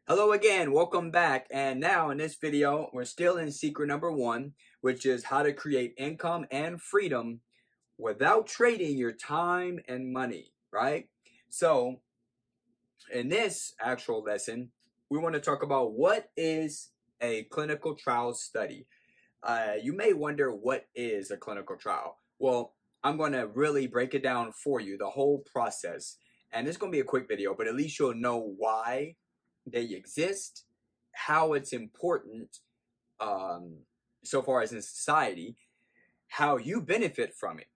Hello again, welcome back. And now in this video, we're still in secret number one, which is how to create income and freedom without trading your time and money, right? So in this actual lesson, we want to talk about what is a clinical trial study. You may wonder, what is a clinical trial? Well, I'm going to really break it down for you, the whole process. And it's going to be a quick video, but at least you'll know why they exist, how it's important so far as in society, how you benefit from it,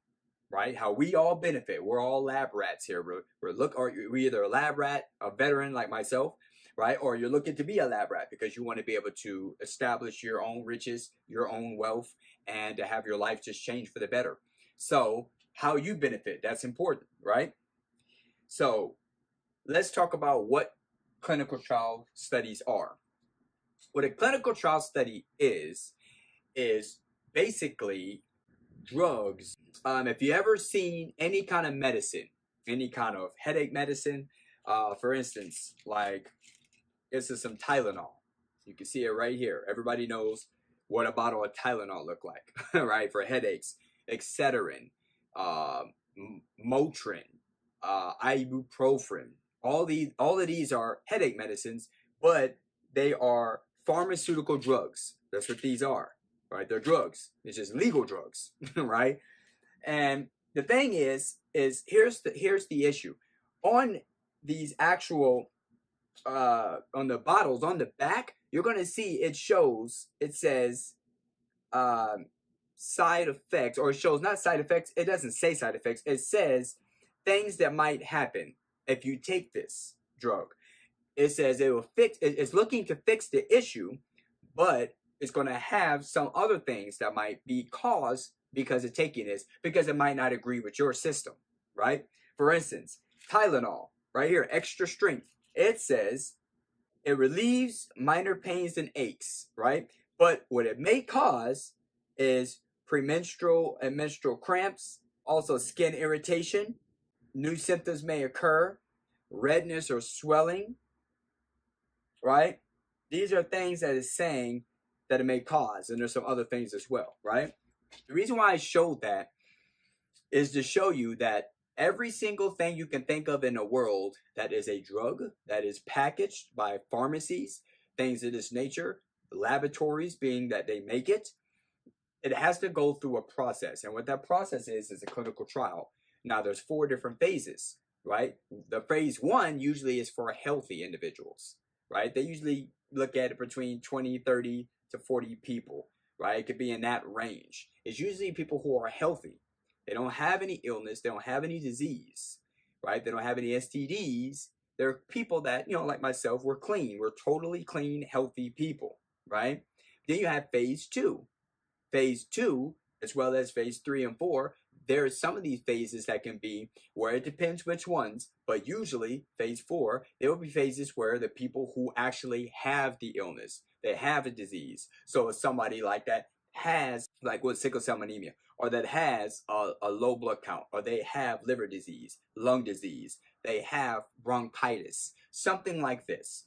right? How we all benefit. We're all lab rats here. We're either a lab rat, a veteran like myself, right? Or you're looking to be a lab rat because you want to be able to establish your own riches, your own wealth, and to have your life just change for the better. So how you benefit, that's important, right? So let's talk about what clinical trial studies are. What a clinical trial study is basically drugs. If you ever seen any kind of medicine, any kind of headache medicine, for instance, like this is some Tylenol. You can see it right here. Everybody knows what a bottle of Tylenol look like, right? For headaches, Excedrin, Motrin, ibuprofen. All of these are headache medicines, but they are pharmaceutical drugs. That's what these are, right? They're drugs. It's just legal drugs, right? And the thing is here's the issue. On these actual on the bottles on the back, you're gonna see it says side effects, or it shows not side effects. It doesn't say side effects. It says things that might happen if you take this drug. It says it's looking to fix the issue, but it's going to have some other things that might be caused because of taking this, because it might not agree with your system, right? For instance, Tylenol, right here, extra strength. It says it relieves minor pains and aches, right? But what it may cause is premenstrual and menstrual cramps, also skin irritation. New symptoms may occur, redness or swelling, right? These are things that it's saying that it may cause, and there's some other things as well, right? The reason why I showed that is to show you that every single thing you can think of in the world that is a drug, that is packaged by pharmacies, things of this nature, laboratories being that they make it, it has to go through a process. And what that process is a clinical trial. Now, there's 4 different phases, right? The phase 1 usually is for healthy individuals, right? They usually look at it between 20, 30 to 40 people, right? It could be in that range. It's usually people who are healthy. They don't have any illness. They don't have any disease, right? They don't have any STDs. They're people that, like myself, we're clean. We're totally clean, healthy people, right? Then you have phase 2. Phase 2, as well as phase 3 and 4, there are some of these phases that can be where it depends which ones, but usually phase 4, there will be phases where the people who actually have the illness, they have a disease. So if somebody like that has, like with sickle cell anemia, or that has a low blood count, or they have liver disease, lung disease, they have bronchitis, something like this.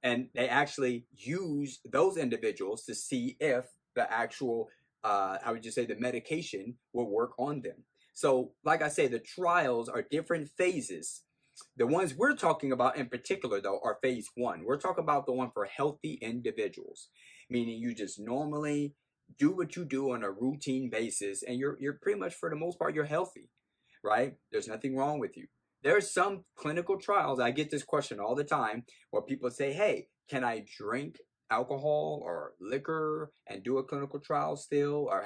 And they actually use those individuals to see if the actual I would just say the medication will work on them. So, like I say, the trials are different phases. The ones we're talking about in particular, though, are phase 1. We're talking about the one for healthy individuals, meaning you just normally do what you do on a routine basis, and you're pretty much, for the most part, you're healthy, right? There's nothing wrong with you. There are some clinical trials. I get this question all the time where people say, "Hey, can I drink alcohol or liquor and do a clinical trial still, or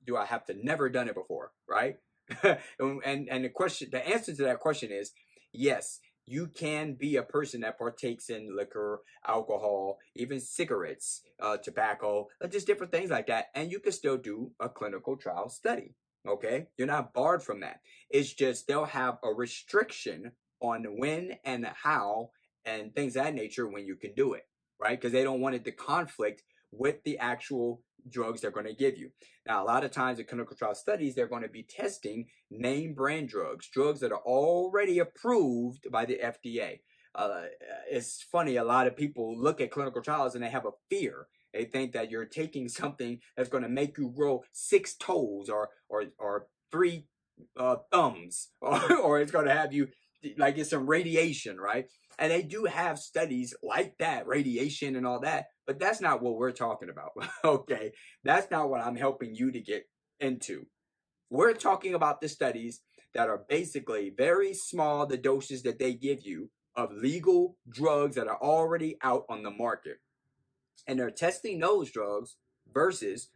do I have to never done it before?" Right? and the answer to that question is yes. You can be a person that partakes in liquor, alcohol, even cigarettes, tobacco, just different things like that, and you can still do a clinical trial study. Okay, you're not barred from that. It's just they'll have a restriction on when and how and things of that nature when you can do it, right? Because they don't want it to conflict with the actual drugs they're going to give you. Now, a lot of times in clinical trial studies, they're going to be testing name brand drugs, drugs that are already approved by the FDA. it's funny. A lot of people look at clinical trials and they have a fear. They think that you're taking something that's going to make you grow 6 toes or 3 thumbs, or it's going to have you like get some radiation, right? And they do have studies like that, radiation and all that, but that's not what we're talking about. Okay, that's not what I'm helping you to get into. We're talking about the studies that are basically very small, the doses that they give you of legal drugs that are already out on the market. And they're testing those drugs versus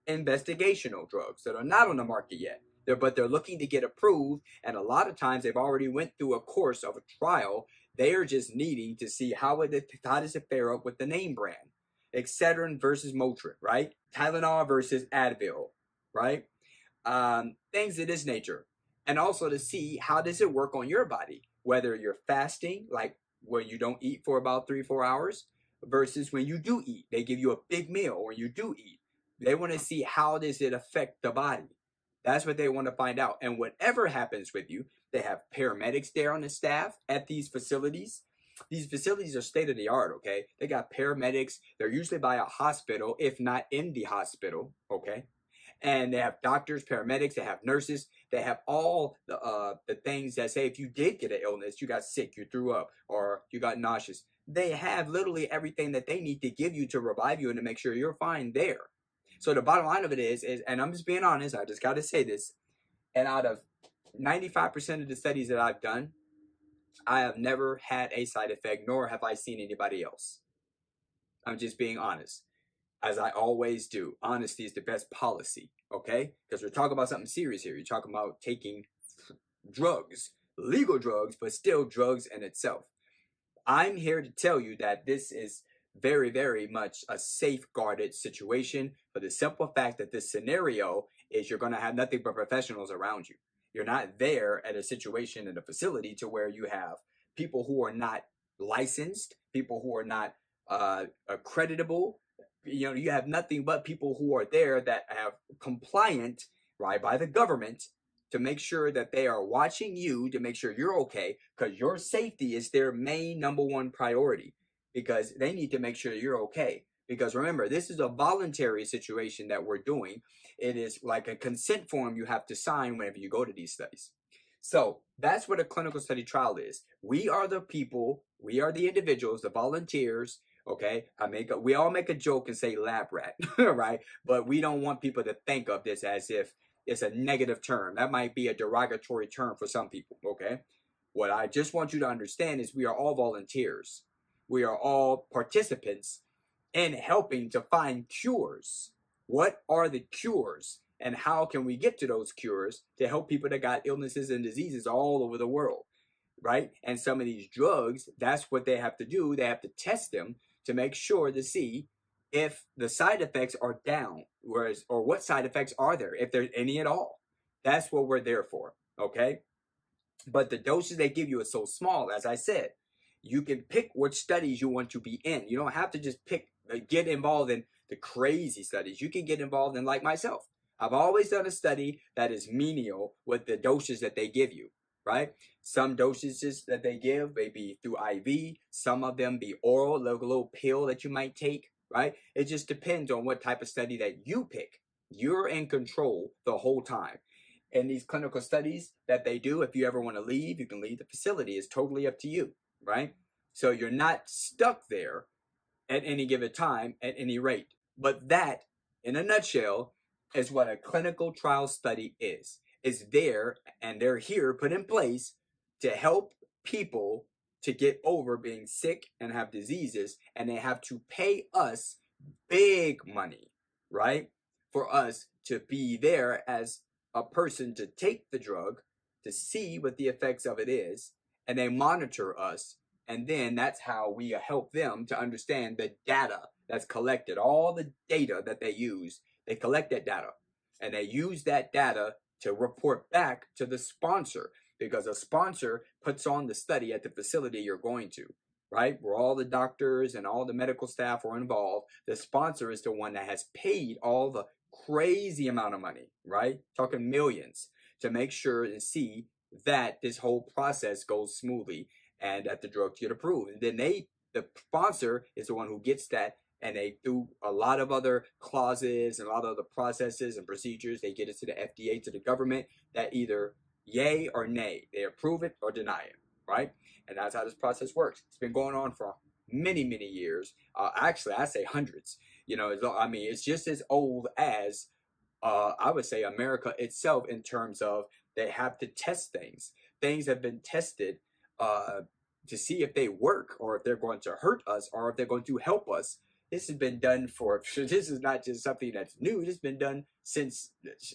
investigational drugs that are not on the market yet. But they're looking to get approved, and a lot of times they've already went through a course of a trial. They are just needing to see how does it fare up with the name brand. Excedrin versus Motrin, right? Tylenol versus Advil, right? Things of this nature. And also to see how does it work on your body, whether you're fasting, like where you don't eat for about 3-4 hours, versus when you do eat. They give you a big meal when you do eat. They want to see how does it affect the body. That's what they want to find out. And whatever happens with you, they have paramedics there on the staff at these facilities. These facilities are state of the art, okay? They got paramedics. They're usually by a hospital, if not in the hospital, okay? And they have doctors, paramedics, they have nurses, they have all the things that say if you did get an illness, you got sick, you threw up, or you got nauseous. They have literally everything that they need to give you to revive you and to make sure you're fine there. So the bottom line of it is, and I'm just being honest, I just got to say this, and out of 95% of the studies that I've done, I have never had a side effect, nor have I seen anybody else. I'm just being honest, as I always do. Honesty is the best policy, okay? Because we're talking about something serious here. You're talking about taking drugs, legal drugs, but still drugs in itself. I'm here to tell you that this is very, very much a safeguarded situation for the simple fact that this scenario is you're going to have nothing but professionals around you. You're not there at a situation in a facility to where you have people who are not licensed, people who are not accreditable. You know, you have nothing but people who are there that have compliant, right, by the government to make sure that they are watching you to make sure you're okay, because your safety is their main #1 priority, because they need to make sure you're okay. Because remember, this is a voluntary situation that we're doing. It is like a consent form you have to sign whenever you go to these studies. So that's what a clinical study trial is. We are the people, we are the individuals, the volunteers. Okay, we all make a joke and say lab rat, right? But we don't want people to think of this as if it's a negative term. That might be a derogatory term for some people, okay? What I just want you to understand is we are all volunteers. We are all participants in helping to find cures. What are the cures? And how can we get to those cures to help people that got illnesses and diseases all over the world, right? And some of these drugs, that's what they have to do. They have to test them to make sure to see if the side effects are down, or what side effects are there, if there's any at all. That's what we're there for, okay? But the doses they give you is so small, as I said. You can pick which studies you want to be in. You don't have to just get involved in the crazy studies. You can get involved in, like myself. I've always done a study that is menial with the doses that they give you, right? Some dosages that they give may be through IV. Some of them be oral, like a little pill that you might take, right? It just depends on what type of study that you pick. You're in control the whole time. And these clinical studies that they do, if you ever want to leave, you can leave the facility. It's totally up to you, right? So you're not stuck there at any given time at any rate. But that, in a nutshell, is what a clinical trial study is. It's there, and they're here put in place to help people to get over being sick and have diseases, and they have to pay us big money, right? For us to be there as a person to take the drug, to see what the effects of it is, and they monitor us. And then that's how we help them to understand the data that's collected, all the data that they use. They collect that data, and they use that data to report back to the sponsor, because a sponsor puts on the study at the facility you're going to, right? Where all the doctors and all the medical staff are involved. The sponsor is the one that has paid all the crazy amount of money, right? Talking millions, to make sure and see that this whole process goes smoothly. and that the drugs get approved. And then the sponsor is the one who gets that, and they, through a lot of other clauses and a lot of other processes and procedures, they get it to the FDA, to the government, that either yay or nay, they approve it or deny it, right? And that's how this process works. It's been going on for many, many years. Actually, I say hundreds. You know, I mean, it's just as old as I would say America itself, in terms of they have to test things. Things have been tested uh, to see if they work, or if they're going to hurt us, or if they're going to help us. This has been done for, this is not just something that's new. This has been done since,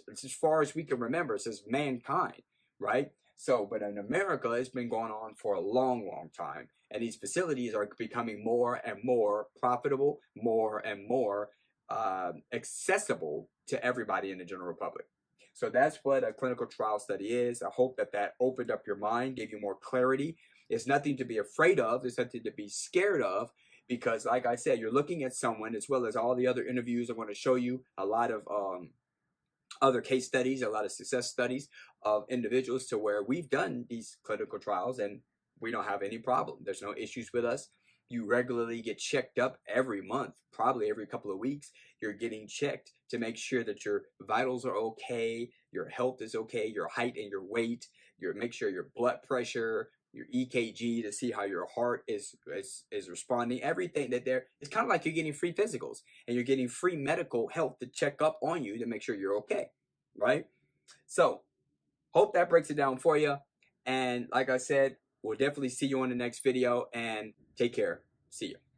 as far as we can remember, since mankind, right? So, but in America, it's been going on for a long, long time. And these facilities are becoming more and more profitable, more and more accessible to everybody in the general public. So that's what a clinical trial study is. I hope that that opened up your mind, gave you more clarity. It's nothing to be afraid of. It's nothing to be scared of, because like I said, you're looking at someone, as well as all the other interviews. I'm going to show you a lot of other case studies, a lot of success studies of individuals to where we've done these clinical trials and we don't have any problem. There's no issues with us. You regularly get checked up every month, probably every couple of weeks. You're getting checked to make sure that your vitals are okay, your health is okay, your height and your weight. Make sure your blood pressure, your EKG, to see how your heart is responding. Everything that there, it's kind of like you're getting free physicals, and you're getting free medical health to check up on you to make sure you're okay, right? So hope that breaks it down for you. And like I said, we'll definitely see you on the next video, and take care. See you.